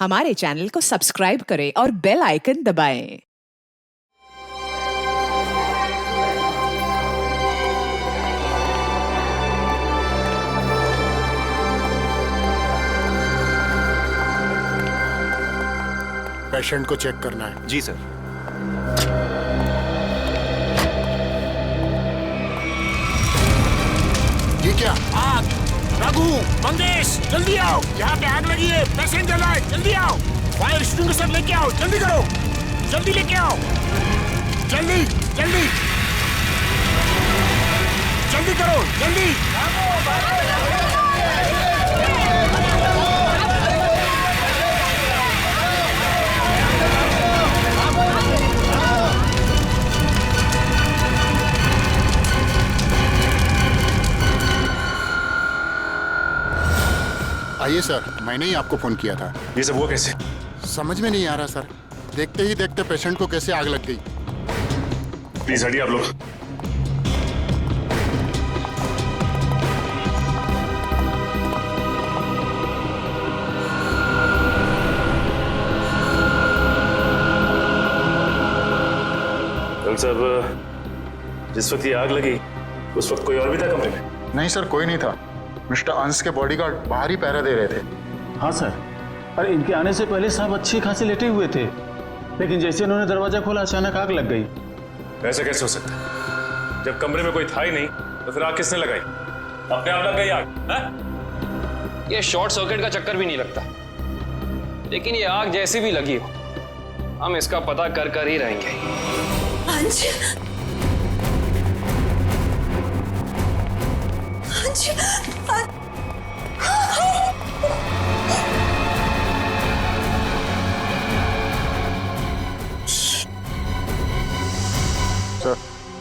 हमारे चैनल को सब्सक्राइब करें और बेल आइकन दबाएं। पेशेंट को चेक करना है। जी सर। ये क्या? आग! रघु, मंगेश, जल्दी आओ, यहाँ पे आग लगी है, पेशेंट जला है, जल्दी आओ, फायर एक्सटिंग्विशर लेके आओ, जल्दी करो, जल्दी लेके आओ, जल्दी, जल्दी, जल्दी करो, जल्दी। आइए सर, मैंने ही आपको फोन किया था। ये सब हुआ कैसे? समझ में नहीं आ रहा सर, देखते ही देखते पेशेंट को कैसे आग लग गई। प्लीज हटिए आप लोग। डॉक्टर साहब, जिस वक्त ये आग लगी उस वक्त कोई और भी था कमरे में? नहीं सर, कोई नहीं था। मिस्टर अंश के बॉडीगार्ड बाहर ही पहरा दे रहे थे। हाँ सर, अरे इनके आने से पहले साहब अच्छे खासे लेटे हुए थे, लेकिन जैसे उन्होंने दरवाजा खोला अचानक आग लग गई। ऐसा कैसे हो सकता है? जब कमरे में कोई था ही नहीं तो फिर आग किसने लगाई? अपने आप लग गई आग? है? ये शॉर्ट सर्किट का चक्कर भी नहीं लगता, लेकिन ये आग जैसी भी लगी हो हम इसका पता कर कर ही रहेंगे। अंश, अंश, सर,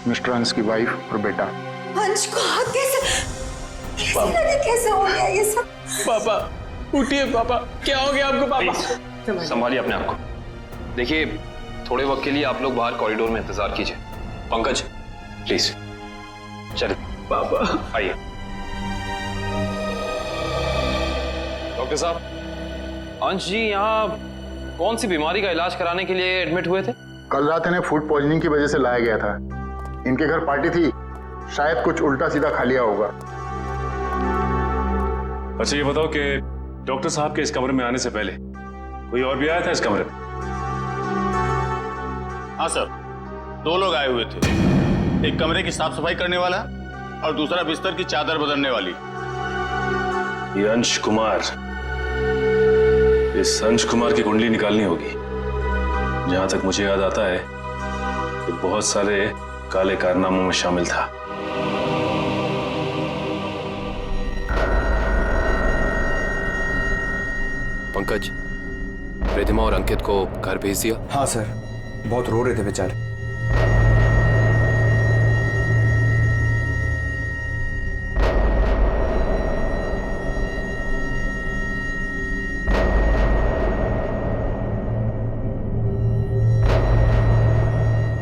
मिस्टर अंश की वाइफ और बेटा। अंश को आग कैसे लगे, कैसे हो गया ये सब? पापा उठिए, पापा क्या हो गया आपको? पापा संभालिए अपने आप को। देखिए, थोड़े वक्त के लिए आप लोग बाहर कॉरिडोर में इंतजार कीजिए। पंकज प्लीज चलिए। पापा आइए। डॉक्टर साहब, अंश जी यहाँ कौन सी बीमारी का इलाज कराने के लिए एडमिट हुए थे? कल रात इन्हें फूड पॉइजनिंग की वजह से लाया गया था। इनके घर पार्टी थी, शायद कुछ उल्टा सीधा खा लिया होगा। अच्छा ये बताओ कि डॉक्टर साहब के इस कमरे में आने से पहले कोई और भी आया था इस कमरे में? हाँ सर, 2 लोग आए हुए थे। एक कमरे की साफ सफाई करने वाला और दूसरा बिस्तर की चादर बदलने वाली। ये अंश कुमार, इस अंश कुमार की कुंडली निकालनी होगी। जहां तक मुझे याद आता है कि बहुत सारे काले कारनामों में शामिल था। पंकज, प्रतिमा और अंकित को घर भेज दिया? हाँ सर, बहुत रो रहे थे बेचारे।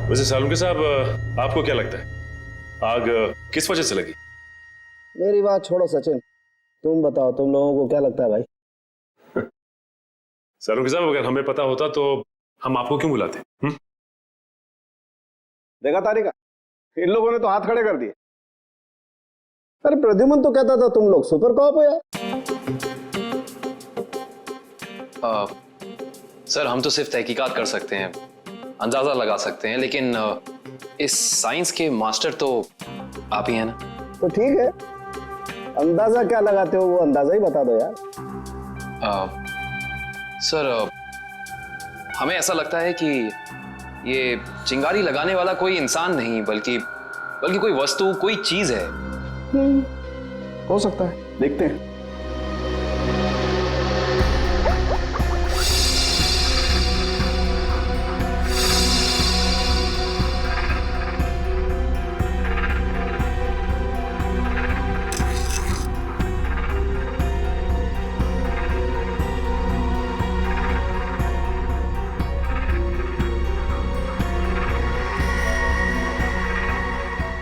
वैसे सालुंके साहब, आपको क्या लगता है आग किस वजह से लगी? मेरी बात छोड़ो सचिन, तुम बताओ, तुम लोगों को क्या लगता है भाई? सालुंके साहब, अगर हमें पता होता तो हम आपको क्यों बुलाते? देखा तारिका, इन लोगों ने तो हाथ खड़े कर दिए। अरे प्रद्युमन तो कहता था तुम लोग सुपर कॉप हो यार। सर, हम तो सिर्फ तहकीकात कर सकते हैं, अंदाजा लगा सकते हैं, लेकिन इस साइंस के मास्टर तो आप ही हैं ना। तो ठीक है, अंदाजा क्या लगाते हो वो अंदाजा ही बता दो यार। सर, हमें ऐसा लगता है कि ये चिंगारी लगाने वाला कोई इंसान नहीं बल्कि कोई वस्तु, कोई चीज है। हो सकता है, देखते हैं।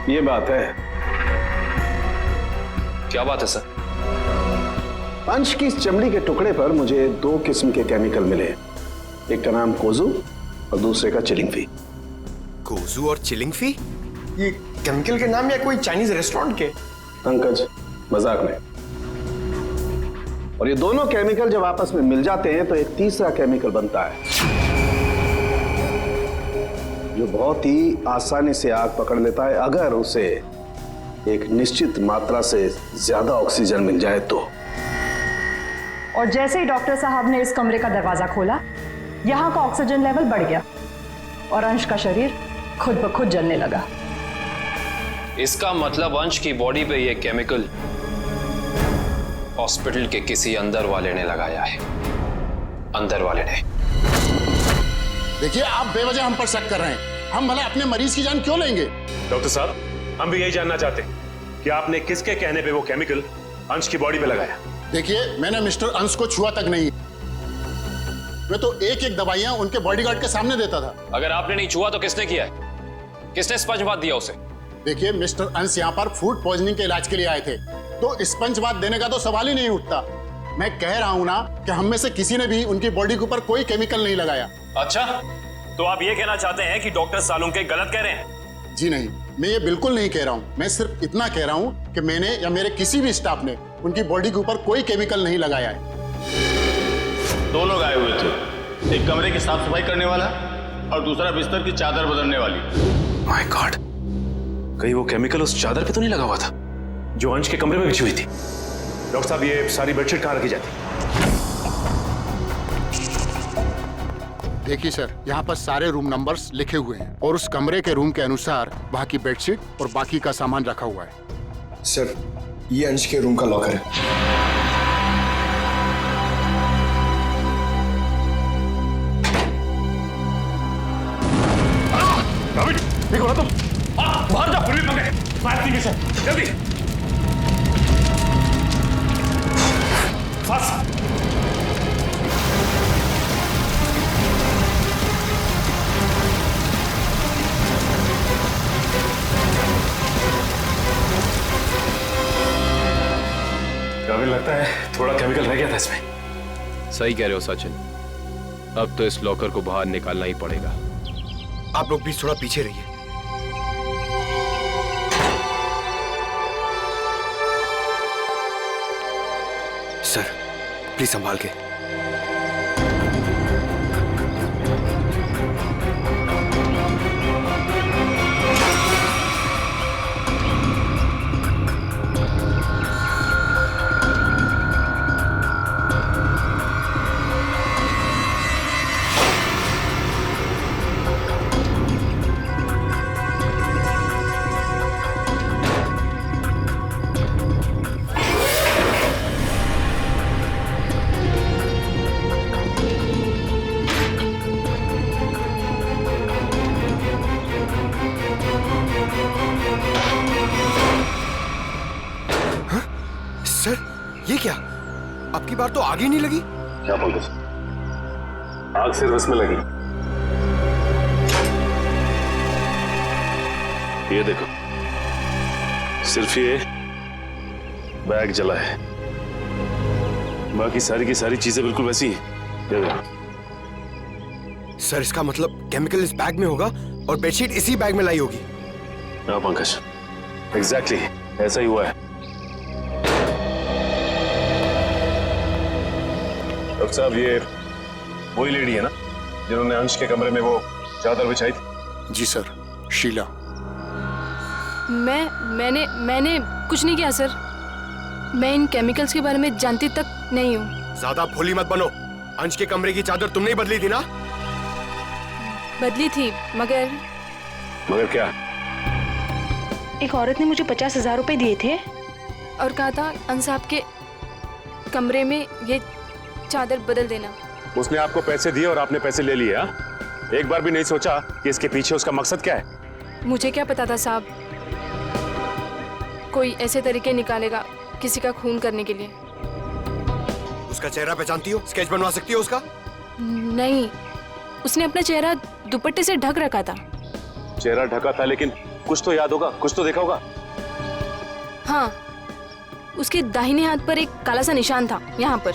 ये बात है। क्या बात है सर? अंश की इस चमड़ी के टुकड़े पर मुझे 2 किस्म के केमिकल मिले। एक का नाम कोजू और दूसरे का चिलिंगफी। कोजू और चिलिंगफी? ये केमिकल के नाम या कोई चाइनीज रेस्टोरेंट के? पंकज, मजाक नहीं। और ये दोनों केमिकल जब आपस में मिल जाते हैं तो एक तीसरा केमिकल बनता है जो बहुत ही आसानी से आग पकड़ लेता है अगर उसे एक निश्चित मात्रा से ज्यादा ऑक्सीजन मिल जाए तो। और जैसे ही डॉक्टर साहब ने इस कमरे का दरवाजा खोला, यहाँ का ऑक्सीजन लेवल बढ़ गया और अंश का शरीर खुद ब खुद जलने लगा। इसका मतलब अंश की बॉडी पे ये केमिकल हॉस्पिटल के किसी अंदर वाले ने लगाया है। अंदर वाले ने। देखिए, आप बेवजह हम पर शक कर रहे हैं। हम भला अपने मरीज की जान क्यों लेंगे? डॉक्टर साहब, हम भी यही जानना चाहते हैं कि आपने किसके कहने पे वो केमिकल अंश की बॉडी पे लगाया। देखिए, मैंने मिस्टर अंश को छुआ तक नहीं। मैं तो एक एक दवाइयां उनके बॉडीगार्ड के सामने देता था। अगर आपने नहीं छुआ तो किसने किया है? किसने स्पंज बाथ दिया उसे? देखिए, मिस्टर अंश यहाँ पर फूड पॉइजनिंग के इलाज के लिए आए थे, तो स्पंज बाथ देने का तो सवाल ही नहीं उठता। मैं कह रहा हूँ ना कि हम में से किसी ने भी उनकी बॉडी के ऊपर कोई केमिकल नहीं लगाया। अच्छा, तो आप ये कहना चाहते हैं कि डॉक्टर सालुंके गलत कह रहे हैं? जी नहीं, मैं ये बिल्कुल नहीं कह रहा हूँ। मैं सिर्फ इतना कह रहा हूँ कि मैंने या मेरे किसी भी स्टाफ ने उनकी बॉडी के ऊपर कोई केमिकल नहीं लगाया है। 2 लोग आए हुए थे, एक कमरे की साफ सफाई करने वाला और दूसरा बिस्तर की चादर बदलने वाली। माय गॉड, कहीं वो केमिकल उस चादर पे तो नहीं लगा हुआ था जो अंश के कमरे में बिछी हुई थी? डॉक्टर साहब, ये सारी बेडशीट कहाँ रखी जाती? देखिए सर, यहाँ पर सारे रूम नंबर्स लिखे हुए हैं और उस कमरे के रूम के अनुसार वहाँ की बेडशीट और बाकी का सामान रखा हुआ है। सर, ये अंश के रूम का लॉकर है। देखो ना तुम, बाहर जाओ। फिर भी पकड़े, फायर एक्सटिंग्विशर, जल्दी। फास्ट। काबिल लगता है थोड़ा केमिकल रह गया था इसमें। सही कह रहे हो सचिन, अब तो इस लॉकर को बाहर निकालना ही पड़ेगा। आप लोग भी थोड़ा पीछे रहिए। सर, प्लीज संभाल के। सर, ये क्या? अब की बार तो आग ही नहीं लगी। क्या बोल रहे? आग सिर्फ इसमें लगी। ये देखो, सिर्फ ये बैग जला है, बाकी सारी की सारी चीजें बिल्कुल वैसी हैं। ये देखो। सर, इसका मतलब केमिकल इस बैग में होगा और बेडशीट इसी बैग में लाई होगी। हाँ पंकज, एग्जैक्टली ऐसा ही हुआ है। डॉक्टर साहब, ये वही लेडी है ना जिन्होंने अंश के कमरे में वो चादर बिछाई थी? जी सर, शीला। मैंने कुछ नहीं किया सर। मैं इन केमिकल्स के बारे में जानती तक नहीं हूँ। ज्यादा भोली मत बनो। अंश के कमरे की चादर तुमने ही बदली थी ना? बदली थी, मगर क्या? एक औरत ने मुझे 50,000 रुपए दिए थे और कहा था अंश साहब के कमरे में ये चादर बदल देना। उसने आपको पैसे दिए और आपने पैसे ले लिए? हाँ? एक बार भी नहीं सोचा कि इसके पीछे उसका मकसद क्या है? मुझे क्या पता था साहब, कोई ऐसे तरीके निकालेगा किसी का खून करने के लिए। उसका चेहरा पहचानती हो? स्केच बनवा सकती हो उसका? नहीं, उसने अपना चेहरा दुपट्टे से ढक रखा था। चेहरा ढका था, लेकिन कुछ तो याद होगा, कुछ तो देखा होगा। हाँ, उसके दाहिने हाथ पर एक काला सा निशान था, यहाँ पर।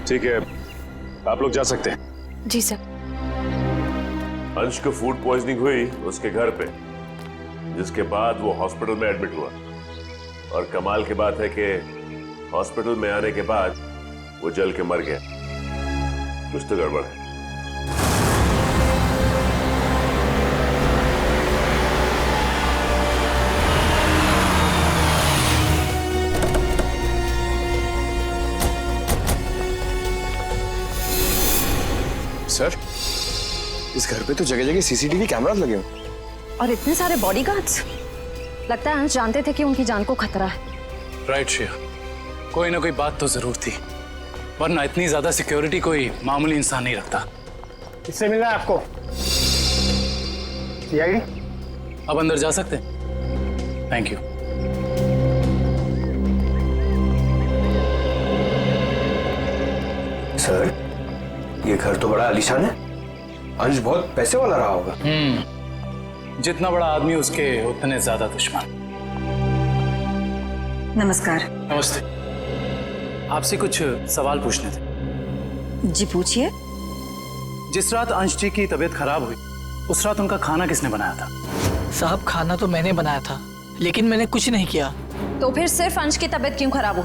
ठीक है, आप लोग जा सकते हैं। जी सर। अंश को फूड पॉइजनिंग हुई उसके घर पे, जिसके बाद वो हॉस्पिटल में एडमिट हुआ। और कमाल की बात है कि हॉस्पिटल में आने के बाद वो जल के मर गया। कुछ तो गड़बड़ है। सर, इस घर पे तो जगह जगह सीसीटीवी कैमरास लगे हुए और इतने सारे बॉडीगार्ड्स। लगता है अंश जानते थे कि उनकी जान को खतरा है। राइट श्रेया, कोई ना कोई बात तो जरूर थी, वरना इतनी ज्यादा सिक्योरिटी कोई मामूली इंसान नहीं रखता। किससे मिलना है आपको? सीआईडी? अब अंदर जा सकते हैं? Thank you. सर, ये घर तो बड़ा आलीशान है। अंश बहुत पैसे वाला रहा होगा। जितना बड़ा आदमी उसके उतने ज्यादा दुश्मन। नमस्कार। नमस्ते। आपसे कुछ सवाल पूछने थे। जी पूछिए। जिस रात अंश जी की तबीयत खराब हुई, उस रात उनका खाना किसने बनाया था? साहब, खाना तो मैंने बनाया था, लेकिन मैंने कुछ नहीं किया। तो फिर सिर्फ अंश की तबीयत क्यों खराब हो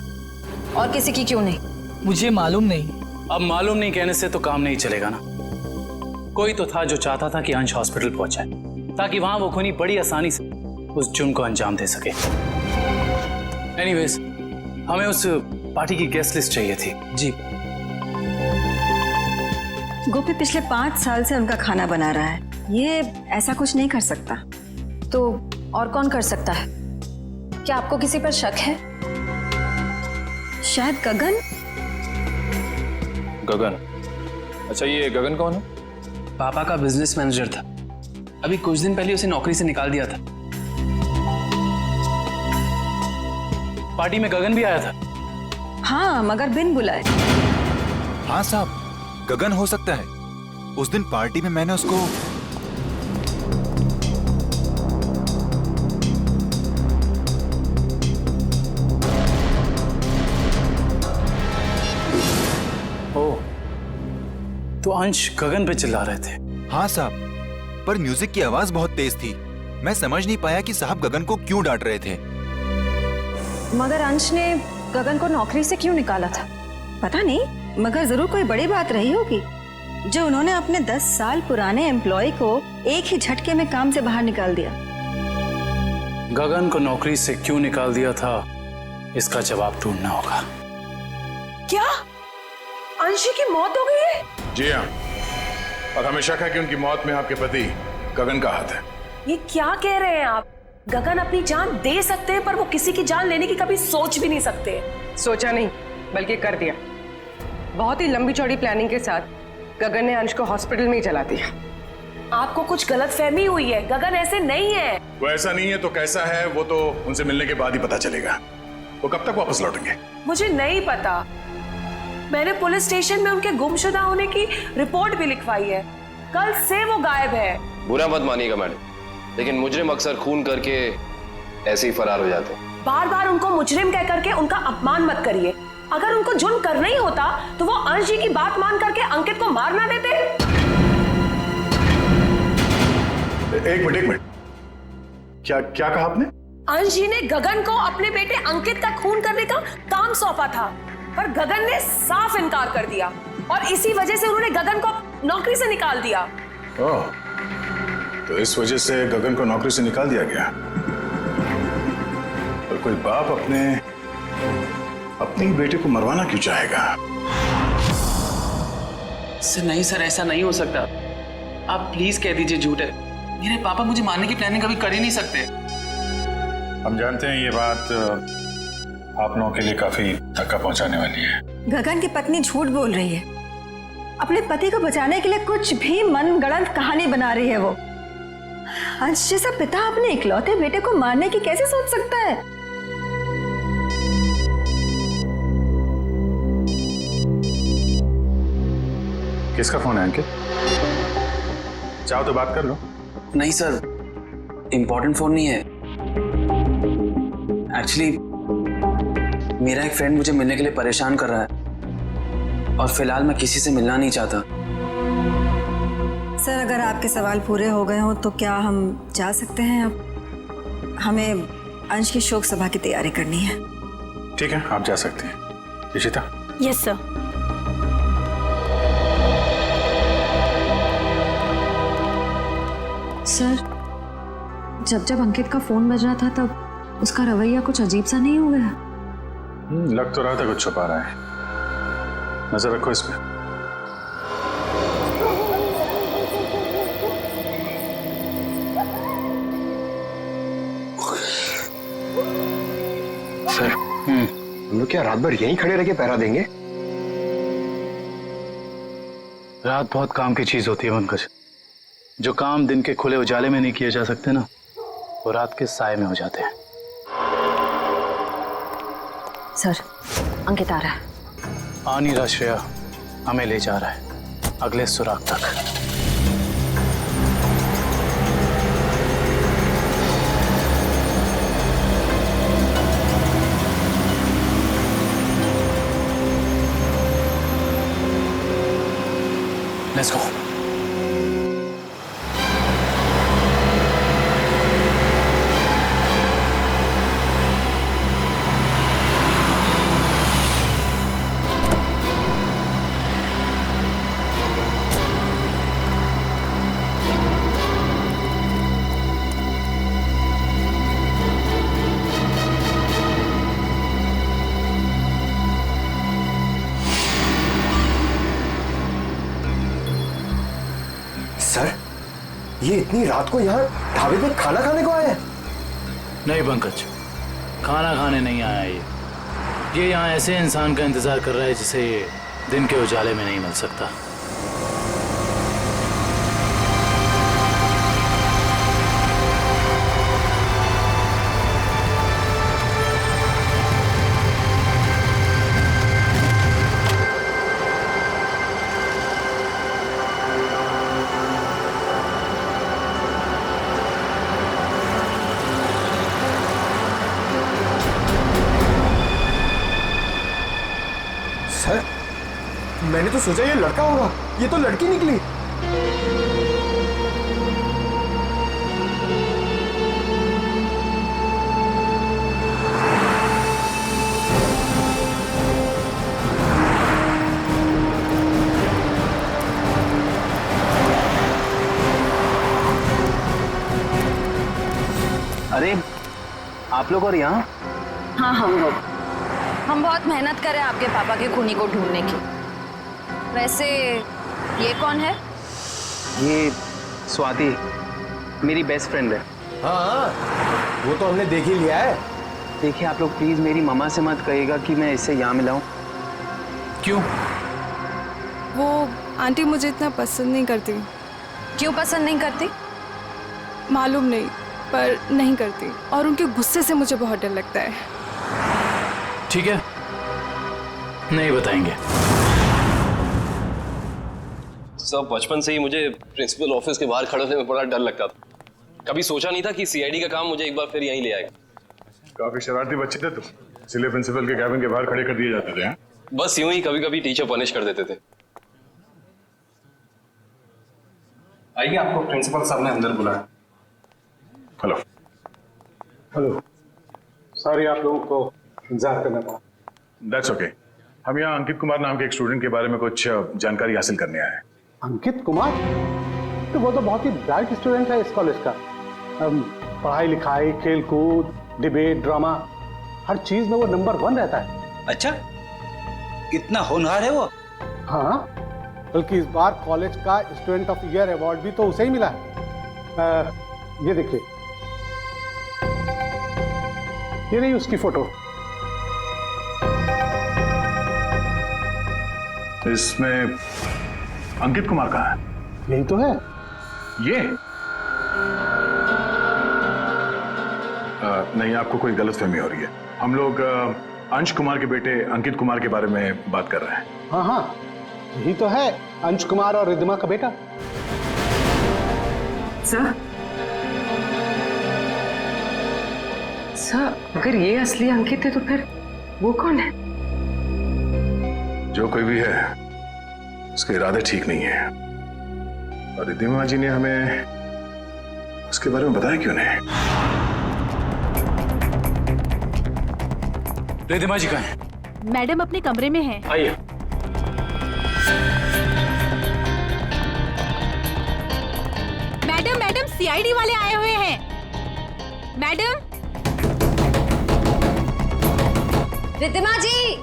और किसी की क्यों नहीं? मुझे मालूम नहीं। अब मालूम नहीं कहने से तो काम नहीं चलेगा ना। कोई तो था जो चाहता था कि अंश हॉस्पिटल पहुंचे, ताकि वहां वो खूनी बड़ी आसानी से उस जुर्म को अंजाम दे सके। एनीवेज, हमें उस पार्टी की गेस्ट लिस्ट चाहिए थी। जी। गोपी पिछले 5 साल से उनका खाना बना रहा है, ये ऐसा कुछ नहीं कर सकता। तो और कौन कर सकता है? क्या आपको किसी पर शक है? शायद गगन। गगन? अच्छा, ये गगन कौन है? पापा का बिजनेस मैनेजर था। अभी कुछ दिन पहले उसे नौकरी से निकाल दिया था। पार्टी में गगन भी आया था? हाँ, मगर बिन बुलाए। हाँ साहब, गगन हो सकता है। उस दिन पार्टी में मैंने उसको तो अंश गगन पे चिल्ला रहे थे? हाँ साहब, पर म्यूजिक की आवाज बहुत तेज थी। मैं समझ नहीं पाया कि साहब गगन को क्यों डांट रहे थे। मगर अंश ने गगन को नौकरी से क्यों निकाला था? पता नहीं, मगर जरूर कोई बड़ी बात रही होगी जो उन्होंने अपने 10 साल पुराने एम्प्लॉय को एक ही झटके में काम से बाहर निकाल दिया। गगन को नौकरी से क्यों निकाल दिया था, इसका जवाब ढूंढना होगा। क्या अंशी की मौत हो गई है? जी हाँ, और हमें शक है कि उनकी मौत में आपके पति गगन का हाथ है। ये क्या कह रहे हैं आप? गगन अपनी जान दे सकते हैं, पर वो किसी की जान लेने की कभी सोच भी नहीं सकते। सोचा नहीं, बल्कि कर दिया। बहुत ही लंबी चौड़ी प्लानिंग के साथ गगन ने अंश को हॉस्पिटल में ही जला दिया। आपको कुछ गलतफहमी हुई है, गगन ऐसे नहीं है। वो ऐसा नहीं है तो कैसा है, वो तो उनसे मिलने के बाद ही पता चलेगा। वो कब तक वापस लौटेंगे? मुझे नहीं पता। मैंने पुलिस स्टेशन में उनके गुमशुदा होने की रिपोर्ट भी लिखवाई है। कल से वो गायब है। बुरा मत मानिएगा मैडम, लेकिन मुजरिम अक्सर खून करके ऐसे ही फरार हो जाते हैं। बार बार उनको मुजरिम कह करके उनका अपमान मत करिए। अगर उनको जुर्म करना ही होता तो वो अंश जी की बात मान करके अंकित को मार ना देते। एक मिनट, क्या कहा आपने? अंश जी ने गगन को अपने बेटे अंकित का खून करने का काम सौंपा था, पर गगन ने साफ इनकार कर दिया और इसी वजह से उन्होंने गगन को नौकरी से निकाल दिया। ओह, तो इस वजह से गगन को नौकरी से निकाल दिया गया। और कोई बाप अपने ही बेटे को मरवाना क्यों चाहेगा? सर नहीं सर, ऐसा नहीं हो सकता। आप प्लीज कह दीजिए झूठ है। मेरे पापा मुझे मारने की प्लानिंग कभी कर ही नहीं सकते। हम जानते हैं ये बात आप लोगों के लिए काफी धक्का पहुंचाने वाली है। गगन की पत्नी झूठ बोल रही है। अपने पति को बचाने के लिए कुछ भी मनगढ़ंत कहानी बना रही है। वो अंश जैसा पिता अपने इकलौते बेटे को मारने की कैसे सोच सकता है? किसका फोन है अंकित? चाहो तो बात कर लो। नहीं सर, इम्पोर्टेंट फोन नहीं है। एक्चुअली मेरा एक फ्रेंड मुझे मिलने के लिए परेशान कर रहा है और फिलहाल मैं किसी से मिलना नहीं चाहता। सर, अगर आपके सवाल पूरे हो गए हो तो क्या हम जा सकते हैं? अब हमें अंश की शोक सभा की तैयारी करनी है। ठीक है, आप जा सकते हैं। इशिता। Yes sir. सर, जब अंकित का फोन बज रहा था तब उसका रवैया कुछ अजीब सा नहीं हो गया? लग तो रहा था कुछ छुपा रहा है। नजर रखो इस पे। सर, हम लोग क्या रात भर यहीं खड़े रह के पहरा देंगे? रात बहुत काम की चीज होती है पंकज। जो काम दिन के खुले उजाले में नहीं किए जा सकते ना, वो रात के साए में हो जाते हैं। सर, अंकित आ रहा है। आ नहीं रहा श्रेया, हमें ले जा रहा है अगले सुराग तक। Let's go. सर, ये इतनी रात को यहाँ ढाबे पे खाना खाने को आया है? नहीं पंकज, खाना खाने नहीं आया ये यहाँ ऐसे इंसान का इंतजार कर रहा है जिसे ये दिन के उजाले में नहीं मिल सकता। सर, मैंने तो सोचा ये लड़का होगा, ये तो लड़की निकली। अरे आप लोग और यहाँ? हाँ, हम बहुत मेहनत करें आपके पापा के खूनी को ढूंढने की। वैसे ये कौन है? ये स्वाति, मेरी बेस्ट फ्रेंड है। हाँ, वो तो हमने देख ही लिया है। देखिए आप लोग प्लीज मेरी मम्मा से मत कहिएगा कि मैं इससे यहाँ मिला हूँ। क्यों? वो आंटी मुझे इतना पसंद नहीं करती। क्यों पसंद नहीं करती? मालूम नहीं, पर नहीं करती, और उनके गुस्से से मुझे बहुत डर लगता है। ठीक है, नहीं बताएंगे। सब बचपन से ही मुझे प्रिंसिपल ऑफिस के बाहर खड़े होने में बड़ा डर लगता था। कभी सोचा नहीं था कि सीआईडी का काम मुझे एक बार फिर यहीं ले आएगा। काफी शरारती बच्चे थे तुम, इसलिए प्रिंसिपल के कैबिन के बाहर खड़े कर दिए जाते थे। बस यूं ही कभी कभी टीचर पनिश कर देते थे। आइए, आपको प्रिंसिपल साहब ने अंदर बुलाया। हेलो। हेलो, सॉरी आप लोगों को इंतजार करना पड़ा। That's okay. हम यहाँ अंकित कुमार नाम के एक स्टूडेंट के बारे में कुछ जानकारी हासिल करने आए हैं। अंकित कुमार? तो वो तो बहुत ही ब्राइट स्टूडेंट है इस कॉलेज का। पढ़ाई लिखाई, खेल कूद, डिबेट, ड्रामा, हर चीज में वो नंबर 1 रहता है। अच्छा, इतना होनहार है वो? हाँ, बल्कि इस बार कॉलेज का स्टूडेंट ऑफ ईयर अवार्ड भी तो उसे ही मिला है। ये देखिए, ये नहीं उसकी फोटो। इसमें अंकित कुमार कहाँ है? यही तो है। ये नहीं, आपको कोई गलतफहमी हो रही है। हम लोग अंश कुमार के बेटे अंकित कुमार के बारे में बात कर रहे हैं। हाँ हाँ, यही तो है, अंश कुमार और रिद्धिमा का बेटा। सर, सर, अगर ये असली अंकित है तो फिर वो कौन है? जो कोई भी है, उसके इरादे ठीक नहीं है। और रिद्धिमा जी ने हमें उसके बारे में बताया क्यों नहीं? रिद्धिमा जी कहाँ हैं? मैडम अपने कमरे में हैं। आइए। मैडम सीआईडी वाले आए हुए हैं। मैडम। रिद्धिमा जी।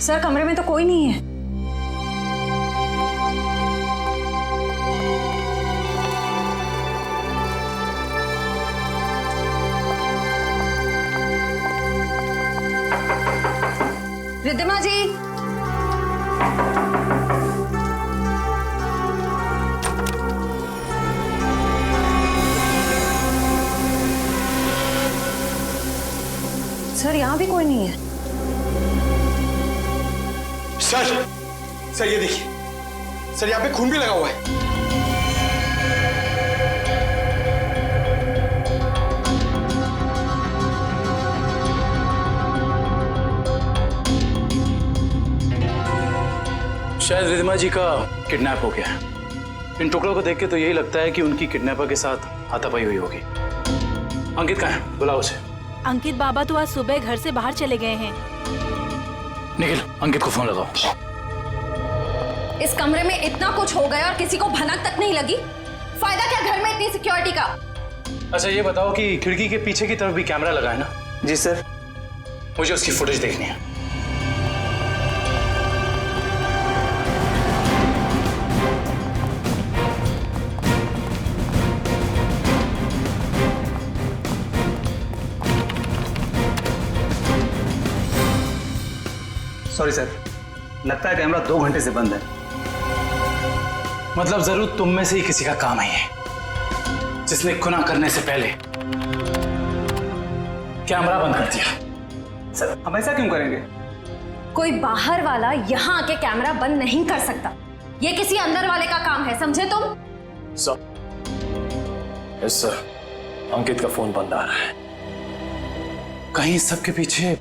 सर, कमरे में तो कोई नहीं है। रिद्धिमा जी। सर, यहाँ भी कोई नहीं है। सर ये देखिए सर, यहाँ पे खून भी लगा हुआ है। शायद रिद्धिमा जी का किडनैप हो गया है। इन टुकड़ों को देख के तो यही लगता है कि उनकी किडनैपर के साथ हाथापाई हुई होगी। अंकित कहाँ है? बुलाओ उसे। अंकित बाबा तो आज सुबह घर से बाहर चले गए हैं। निखिल, अंकित को फोन लगाओ। इस कमरे में इतना कुछ हो गया और किसी को भनक तक नहीं लगी। फायदा क्या घर में इतनी सिक्योरिटी का? अच्छा ये बताओ कि खिड़की के पीछे की तरफ भी कैमरा लगा है ना? जी सर। मुझे उसकी फुटेज देखनी है। सॉरी सर, लगता है कैमरा 2 घंटे से बंद है। मतलब जरूर तुम में से ही किसी का काम है ये, जिसने गुनाह करने से पहले कैमरा बंद कर दिया। सर, हम ऐसा क्यों करेंगे? कोई बाहर वाला यहाँ आके कैमरा बंद नहीं कर सकता। ये किसी अंदर वाले का काम है, समझे तुम? सर, अंकित का फोन बंद आ रहा है। कहीं सबके पीछे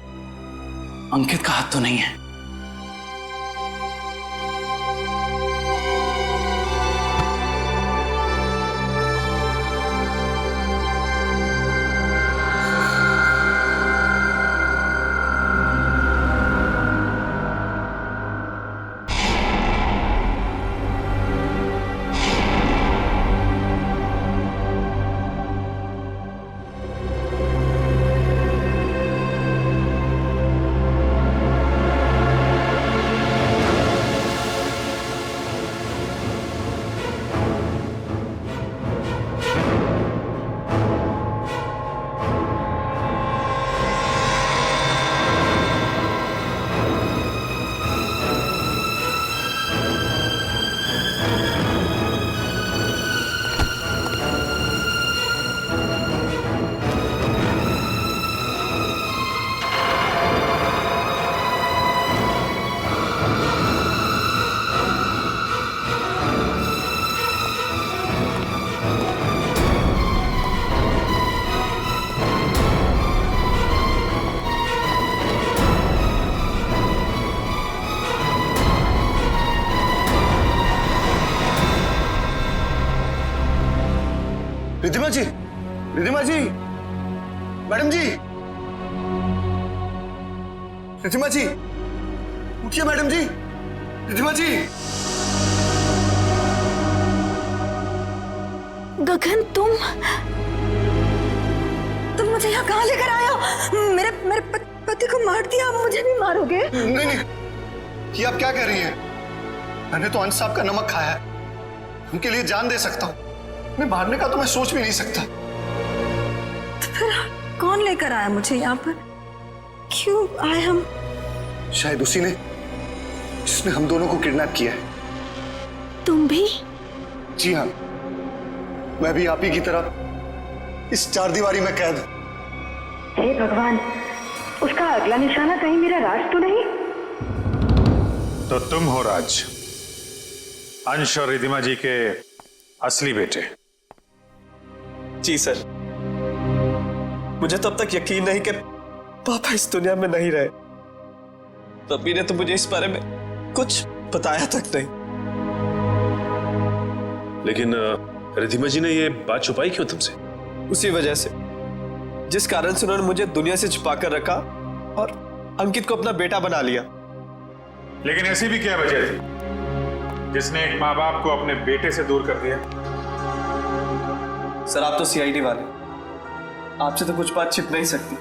अंकित का हाथ तो नहीं है? रिद्धिमा जी, रिद्धिमा जी, मैडम जी, रिद्धिमा जी, उठिए मैडम जी, रिद्धिमा जी। गगन, तुम मुझे यहाँ कहाँ लेकर आए हो? मेरे पति को मार दिया, आप मुझे भी मारोगे? नहीं, ये आप क्या कह रही हैं? मैंने तो अंश साहब का नमक खाया है, उनके लिए जान दे सकता हूँ। मैं मारने का तो मैं सोच भी नहीं सकता। तो फिर कौन लेकर आया मुझे यहाँ पर? क्यों आए हम? शायद उसी ने जिसने हम दोनों को किडनैप किया है। तुम भी? जी हाँ, मैं भी आप ही की तरह इस चार दीवारी में कैद। हे भगवान, उसका अगला निशाना कहीं मेरा राज तो नहीं? तो तुम हो राज, अंश और रिधिमा जी के असली बेटे। जी सर, मुझे तब तक यकीन नहीं कि पापा इस दुनिया में नहीं रहे। रब्बी ने तो मुझे इस बारे में कुछ बताया तक नहीं। लेकिन रिधिमा जी ने ये बात छुपाई क्यों तुमसे? उसी वजह से जिस कारण से उन्होंने मुझे दुनिया से छुपा कर रखा और अंकित को अपना बेटा बना लिया। लेकिन ऐसी भी क्या वजह थी जिसने एक माँ बाप को अपने बेटे से दूर कर दिया? सर आप तो सीआईडी वाले, आपसे तो कुछ बात छिप नहीं सकती।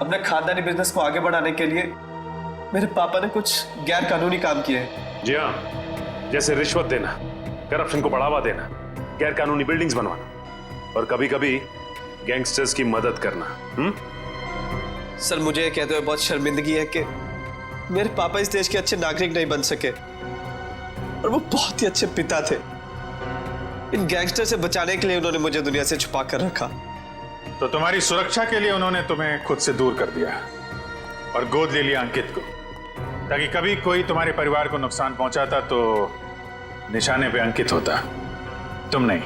अपने खानदानी बिजनेस को आगे बढ़ाने के लिए मेरे पापा ने कुछ गैर कानूनी काम किए हैं। जी हाँ, जैसे रिश्वत देना, करप्शन को बढ़ावा देना, गैर कानूनी बिल्डिंग्स बनवाना और कभी कभी गैंगस्टर्स की मदद करना। सर मुझे कहते हुए बहुत शर्मिंदगी है कि मेरे पापा इस देश के अच्छे नागरिक नहीं बन सके और वो बहुत ही अच्छे पिता थे। इन गैंगस्टर से बचाने के लिए उन्होंने मुझे दुनिया से छुपा कर रखा। तो तुम्हारी सुरक्षा के लिए उन्होंने तुम्हें खुद से दूर कर दिया और गोद ले लिया अंकित को, ताकि कभी कोई तुम्हारे परिवार को नुकसान पहुंचाता तो निशाने पे अंकित होता, तुम नहीं।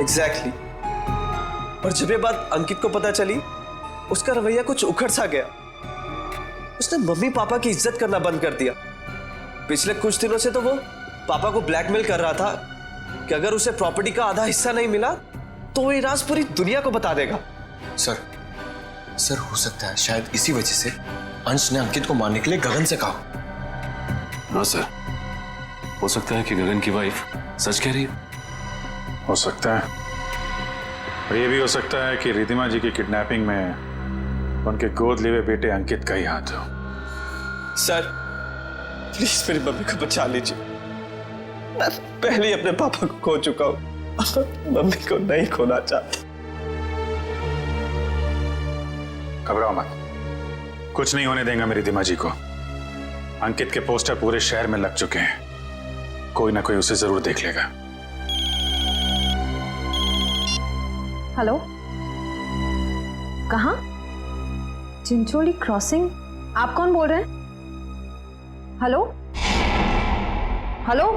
एग्जैक्टली। और जब ये बात अंकित को पता चली, उसका रवैया कुछ उखड़ सा गया। उसने मम्मी पापा की इज्जत करना बंद कर दिया। पिछले कुछ दिनों से तो वो पापा को ब्लैकमेल कर रहा था कि अगर उसे प्रॉपर्टी का आधा हिस्सा नहीं मिला तो वो ये राज पूरी दुनिया को बता देगा। सर हो सकता है शायद इसी वजह से अंश ने अंकित को मारने के लिए गगन से कहा। हाँ सर, हो सकता है कि गगन की वाइफ सच कह रही हो सकता है। और ये भी हो सकता है कि रिधिमा जी की किडनैपिंग में उनके गोद लिए हुए बेटे अंकित का ही हाथ हो। सर प्लीज मेरी मम्मी को बचा लीजिए। मैं पहले ही अपने पापा को खो चुका हूं, मम्मी को नहीं खोना चाहता। घबराओ मत, कुछ नहीं होने देंगे मेरी रिधिमा जी को। अंकित के पोस्टर पूरे शहर में लग चुके हैं, कोई ना कोई उसे जरूर देख लेगा। हेलो, कहाँ? चिंचोली क्रॉसिंग? आप कौन बोल रहे हैं? हेलो हेलो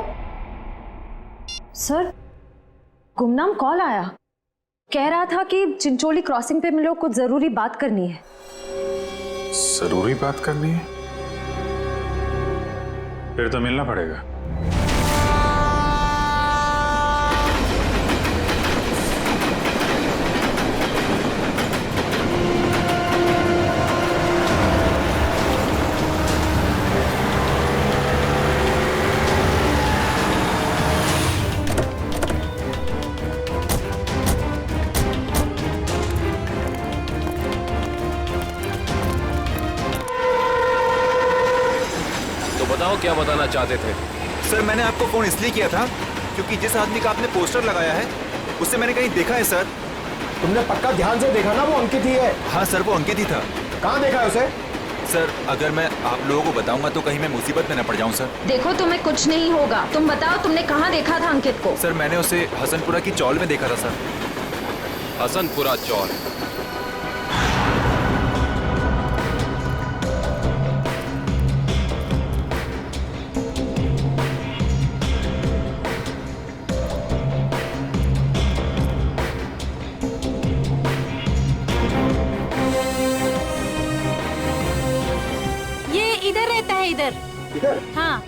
सर, गुमनाम कॉल आया, कह रहा था कि चिंचोली क्रॉसिंग पे हम लोग कुछ जरूरी बात करनी है। जरूरी बात करनी है? फिर तो मिलना पड़ेगा। क्या बताना चाहते थे? सर मैंने आपको फोन इसलिए किया था क्योंकि जिस आदमी का आपने पोस्टर लगाया है उसे मैंने कहीं देखा है सर। तुमने पक्का ध्यान से देखा ना? वो अंकित ही है। हाँ सर, वो अंकित ही था। कहाँ देखा है उसे? सर अगर मैं आप लोगों को बताऊंगा तो कहीं मैं मुसीबत में न पड़ जाऊं सर। देखो तुम्हें कुछ नहीं होगा, तुम बताओ तुमने कहाँ देखा था अंकित को? सर मैंने उसे हसनपुरा की चौल में देखा था सर। हसनपुरा चौल? इधर रहता है, इधर। हाँ।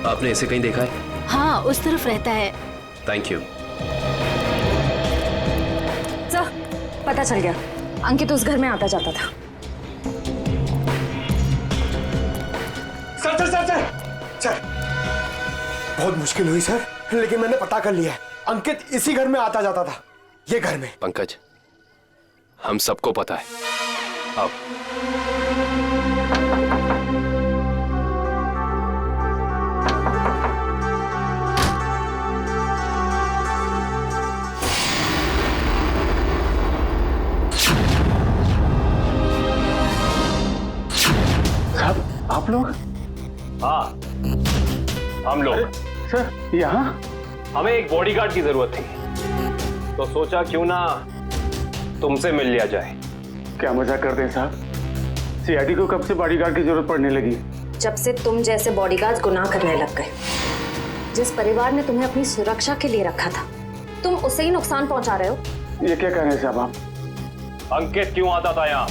आपने इसे कहीं देखा है? हाँ, उस तरफ रहता है। Thank you. सर पता चल गया, अंकित उस घर में आता जाता था। Sir sir sir sir sir, बहुत मुश्किल हुई सर, लेकिन मैंने पता कर लिया है। अंकित इसी घर में आता जाता था, ये घर में। पंकज, हम सबको पता है। अब आप लोग? हाँ, हम लोग। सर यहाँ? हमें एक बॉडीगार्ड की जरूरत थी, तो सोचा क्यों ना तुमसे मिल लिया जाए। क्या मजाक करते हैं साहब? सीआईडी को कब से बॉडीगार्ड की जरूरत पड़ने लगी? जब से तुम जैसे बॉडीगार्ड गुनाह करने लग गए। जिस परिवार ने तुम्हें अपनी सुरक्षा के लिए रखा था, तुम उसे ही नुकसान पहुंचा रहे हो। ये क्या कह रहे हैं साहब आप? अंकित क्यों आता था यहाँ?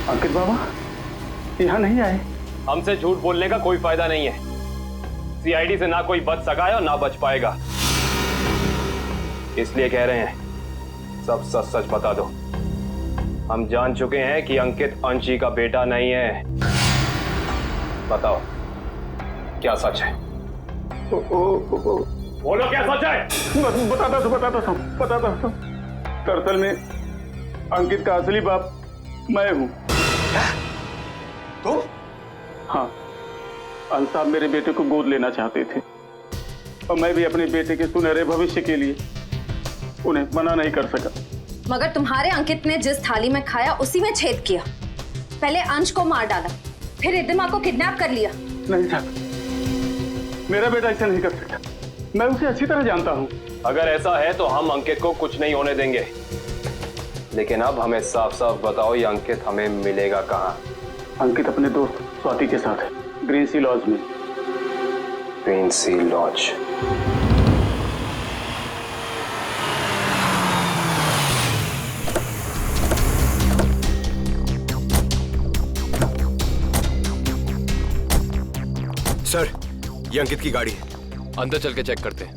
अंकित बाबा यहाँ नहीं आए। हमसे झूठ बोलने का कोई फायदा नहीं है। सीआईडी से ना कोई बच सका है और ना बच पाएगा, इसलिए कह रहे हैं सब सच सच बता दो। हम जान चुके हैं कि अंकित अंशी का बेटा नहीं है। बताओ क्या सच है? बोलो क्या सच है? बताता हूँ। दरअसल में अंकित का असली बाप मैं हूँ। तुम? हाँ, अंश साहब मेरे बेटे को गोद लेना चाहते थे और मैं भी अपने बेटे के सुनहरे भविष्य के लिए उन्हें मना नहीं कर सका। मगर तुम्हारे अंकित ने जिस थाली में खाया उसी में छेद किया। पहले अंश को मार डाला, फिर रिद्धिमा को किडनैप कर लिया। नहीं साहब, मेरा बेटा ऐसा नहीं कर सकता। मैं उसे अच्छी तरह जानता हूँ। अगर ऐसा है तो हम अंकित को कुछ नहीं होने देंगे, लेकिन अब हमें साफ साफ बताओ ये अंकित हमें मिलेगा कहाँ? अंकित अपने दोस्त स्वाति के साथ है, ग्रीन सी लॉज में। ग्रीन सी लॉज। सर, ये अंकित की गाड़ी है। अंदर चल के चेक करते हैं।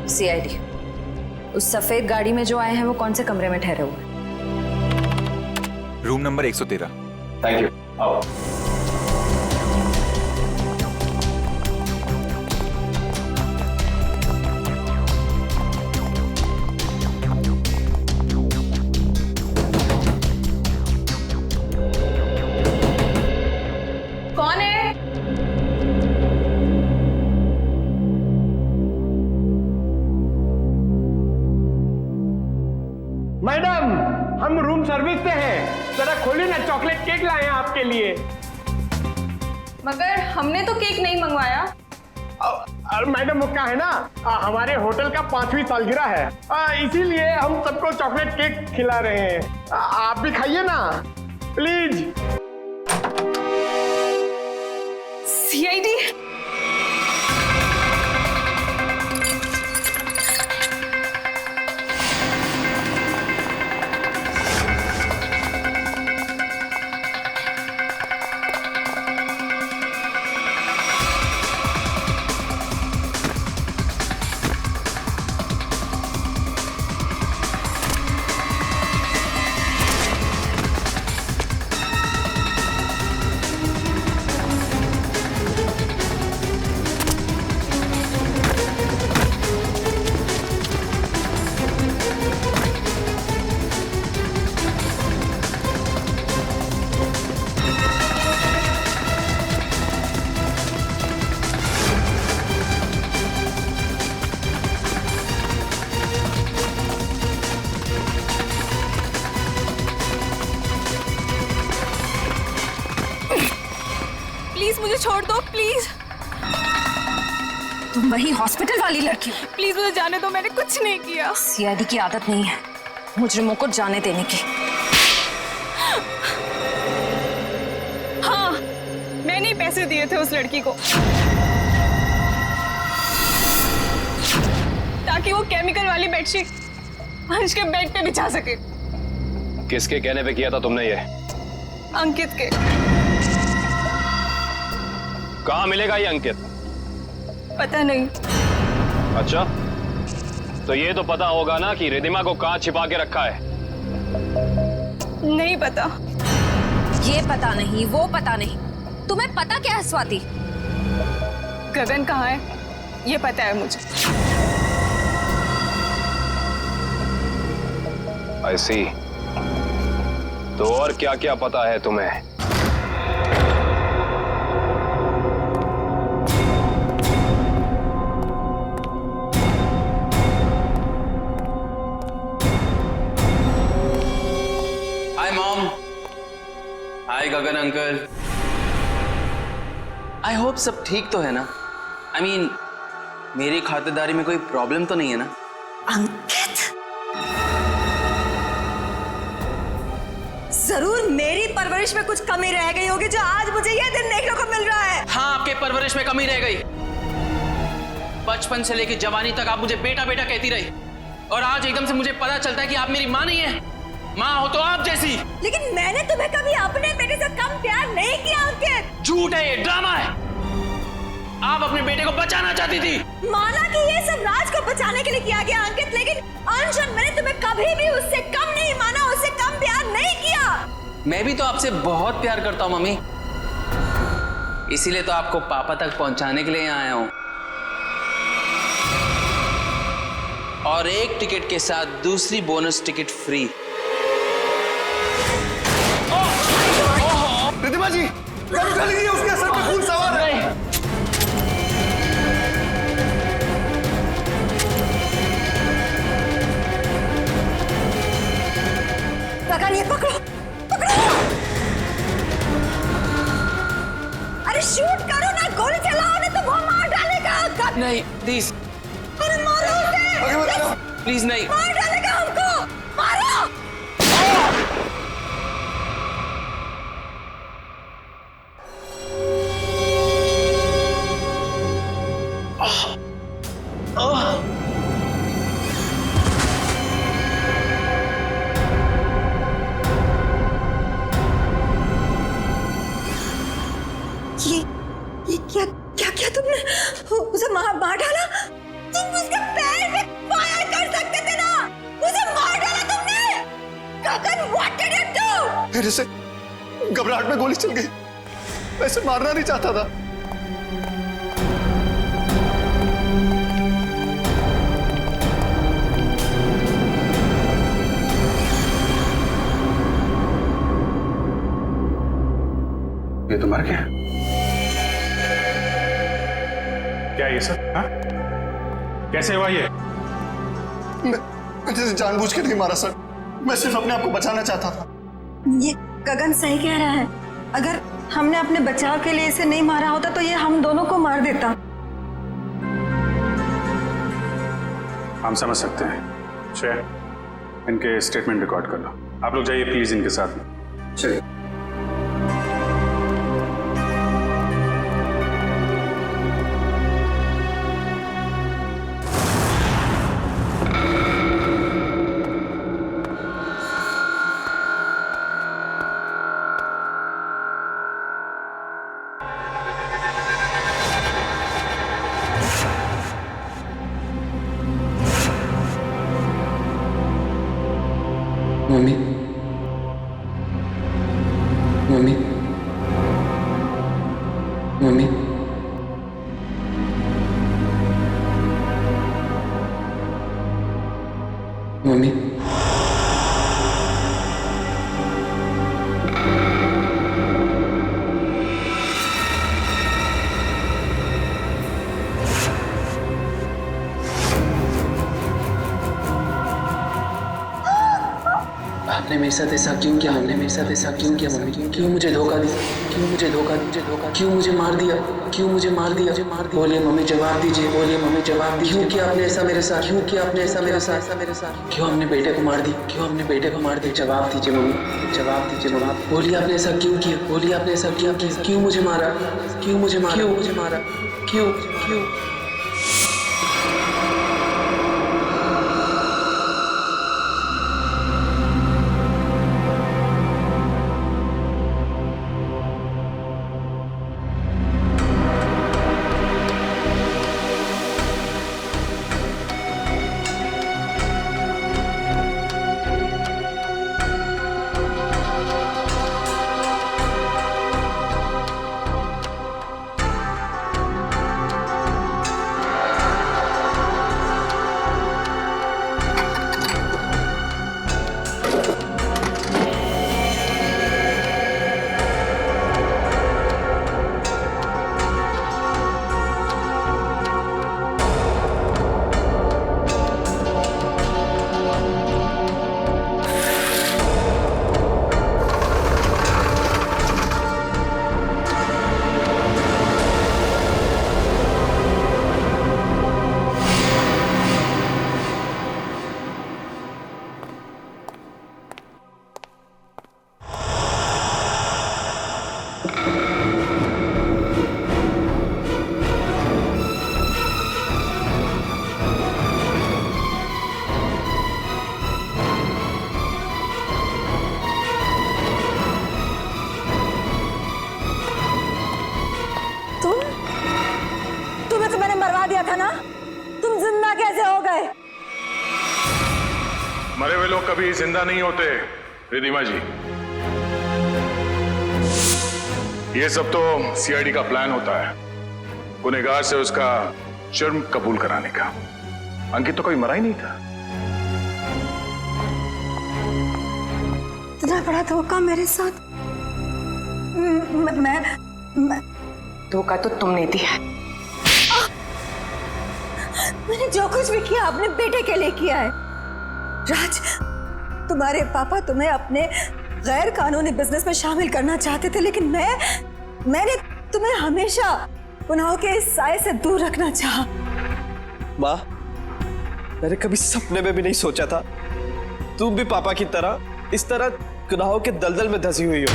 सीआईडी, उस सफेद गाड़ी में जो आए हैं वो कौन से कमरे में ठहरे हुए? Room number 113। Thank you. आओ। कौन है? मैडम, हम रूम सर्विस से हैं। जरा खोलिए ना, चॉकलेट केक लाए हैं आपके लिए। मगर हमने तो केक नहीं मंगवाया। मैडम वो क्या है ना, हमारे होटल का 5वीं सालगिरह है, इसीलिए हम सबको चॉकलेट केक खिला रहे हैं। आप भी खाइए ना प्लीज। सीआईडी, प्लीज मुझे छोड़ दो, प्लीज। तुम वही हॉस्पिटल वाली लड़की हो? प्लीज मुझे जाने दो, मैंने कुछ नहीं किया। सीआईडी की आदत नहीं है मुजरिमों को जाने देने की। हाँ, मैंने ही पैसे दिए थे उस लड़की को ताकि वो केमिकल वाली बेडशीट अंश के बेड पे बिछा सके। किसके कहने पे किया था तुमने ये? अंकित के। कहाँ मिलेगा ये अंकित? पता नहीं। अच्छा, तो ये तो पता होगा ना कि रिद्धिमा को कहाँ छिपा के रखा है? नहीं पता। ये पता नहीं, वो पता नहीं, तुम्हें पता क्या है स्वाति? गगन कहाँ है? ये पता है मुझे। I see। तो और क्या क्या पता है तुम्हें? Hi mom. Hi Gagan uncle. I hope सब ठीक तो है ना? आई मीन मेरी खातिरदारी में कोई प्रॉब्लम तो नहीं है ना? अंकित, जरूर मेरी परवरिश में कुछ कमी रह गई होगी जो आज मुझे यह दिन देखने को मिल रहा है। हाँ, आपके परवरिश में कमी रह गई। बचपन से लेकर जवानी तक आप मुझे बेटा बेटा कहती रही, और आज एकदम से मुझे पता चलता है कि आप मेरी माँ नहीं है। माँ हो तो आप जैसी। लेकिन मैंने तुम्हें कभी अपने बेटे से कम प्यार नहीं किया अंकित। झूठ है, ये ड्रामा है। आप अपने बेटे को बचाना चाहती थी। माना कि ये सब राज को बचाने के लिए किया गया अंकित, लेकिन अंश, मैंने तुम्हें कभी भी उससे कम नहीं माना, उससे कम प्यार नहीं किया। मैं भी तो आपसे बहुत प्यार करता हूँ मम्मी, इसीलिए तो आपको पापा तक पहुंचाने के लिए यहाँ आया हूँ। और एक टिकट के साथ दूसरी बोनस टिकट फ्री। रिद्धिमा जी, उठा लीजिए, उसके सर पे खून सवार है। गगन, ये पकड़ो, पकड़ो। अरे शूट करो ना, गोली चलाओ ना, तो वो मार डालेगा। नहीं प्लीज, अरे मारो उसे। प्लीज नहीं। मार डालेगा हमको, मारो। ये क्या क्या क्या तुमने उसे मार डाला? तुम उसके पैर में फायर कर सकते थे ना, उसे मार डाला तुमने। गगन, व्हाट डिड यू डू? मेरे से घबराहट में गोली चल गई, वैसे मारना नहीं चाहता था। ये तो मर गया। क्या ये सब? हाँ? कैसे हुआ ये? मैंने जानबूझ के नहीं मारा सर, मैं सिर्फ अपने आप को बचाना चाहता था। ये गगन सही कह रहा है, अगर हमने अपने बचाव के लिए इसे नहीं मारा होता तो ये हम दोनों को मार देता। हम समझ सकते हैं। श्रेया, इनके स्टेटमेंट रिकॉर्ड कर लो। आप लोग जाइए प्लीज इनके साथ में। चलिए। मम्मी, मम्मी, मम्मी, मम्मी, आपने मेरे साथ ऐसा क्यों किया? हमने मेरे साथ ऐसा क्यों किया मम्मी? क्यों मुझे धोखा दिया? क्यों मुझे धोखा दिया? क्यों मुझे मार दिया? क्यों मुझे मार दिया? बोलिए मम्मी, जवाब दीजिए। बोलिए मम्मी, जवाब दीजिए। क्यों किया आपने ऐसा मेरे साथ? क्यों किया आपने ऐसा मेरे साथ? क्यों हमने बेटे को मार दी? क्यों हमने बेटे को मार दी? जवाब दीजिए मम्मी, जवाब दीजिए मम्मी। बोलिए आपने ऐसा क्यों किया? बोलिए आपने ऐसा क्यों किया? क्यों मुझे मारा? क्यों मुझे मारा? क्यों मुझे मारा? क्यों क्यों? मरे हुए लोग कभी जिंदा नहीं होते रिधिमा जी। ये सब तो सीआईडी का प्लान होता है, गुनहगार से उसका जुर्म कबूल कराने का। अंकित तो कोई मरा ही नहीं था। इतना बड़ा धोखा मेरे साथ। मैं धोखा तो तुमने दिया है। मैंने जो कुछ भी किया अपने बेटे के लिए किया है। राज, तुम्हारे पापा तुम्हें अपने गैर कानूनी बिजनेस में शामिल करना चाहते थे, लेकिन मैंने तुम्हें हमेशा गुनाहों के इस साए से दूर रखना चाहा। माँ, मैंने कभी सपने में भी नहीं सोचा था तुम भी पापा की तरह इस तरह गुनाहों के दलदल में धंसी हुई हो।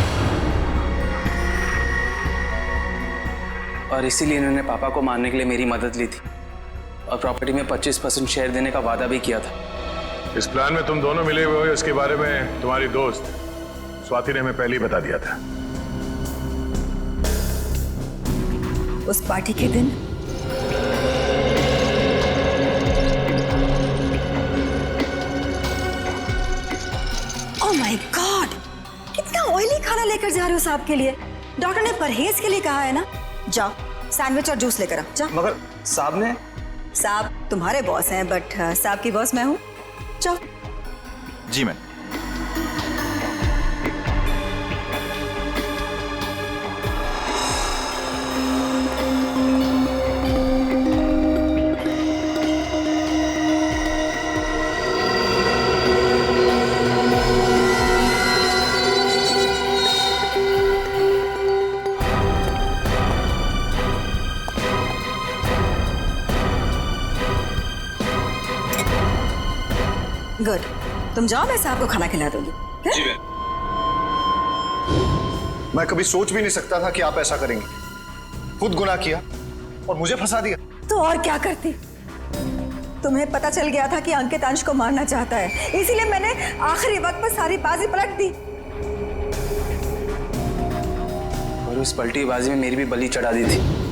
और इसीलिए इन्होंने पापा को मारने के लिए मेरी मदद ली थी और प्रॉपर्टी में 25% शेयर देने का वादा भी किया था। इस प्लान में तुम दोनों मिले हुए हो, इसके बारे में तुम्हारी दोस्त स्वाति ने हमें पहले ही बता दिया था। उस पार्टी के दिन ओह माय गॉड, कितना ऑयली खाना लेकर जा रहे हो साहब के लिए? डॉक्टर ने परहेज के लिए कहा है ना। जाओ सैंडविच और जूस लेकर आओ, जाओ। मगर साहब ने? साहब तुम्हारे बॉस हैं, बट साहब की बॉस मैं हूँ। जाओ। जी मैम। गुड, तुम जाओ, मैं साहब को खाना खिला दूंगी। जी मैं कभी सोच भी नहीं सकता था कि आप ऐसा करेंगे। खुद गुनाह किया और मुझे फंसा दिया। तो और क्या करती? तुम्हें पता चल गया था कि अंकित अंश को मारना चाहता है, इसीलिए मैंने आखिरी वक्त पर सारी बाजी पलट दी। और उस पलटी बाजी में मेरी भी बलि चढ़ा दी थी।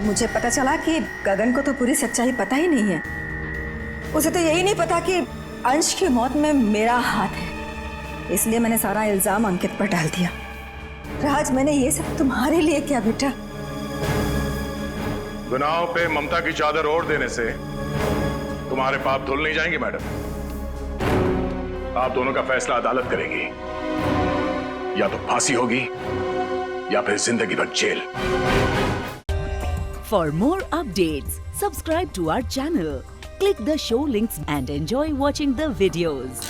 मुझे पता चला कि गगन को तो पूरी सच्चाई पता ही नहीं है। उसे तो यही नहीं पता कि अंश की मौत में मेरा हाथ है, इसलिए मैंने सारा इल्जाम अंकित पर डाल दिया। राज, मैंने ये सब तुम्हारे लिए किया बेटा। गुनाहों पे ममता की चादर ओढ़ देने से तुम्हारे पाप धुल नहीं जाएंगे मैडम। आप दोनों का फैसला अदालत करेगी, या तो फांसी होगी या फिर जिंदगी भर jail. For more updates, subscribe to our channel, click the show links and enjoy watching the videos.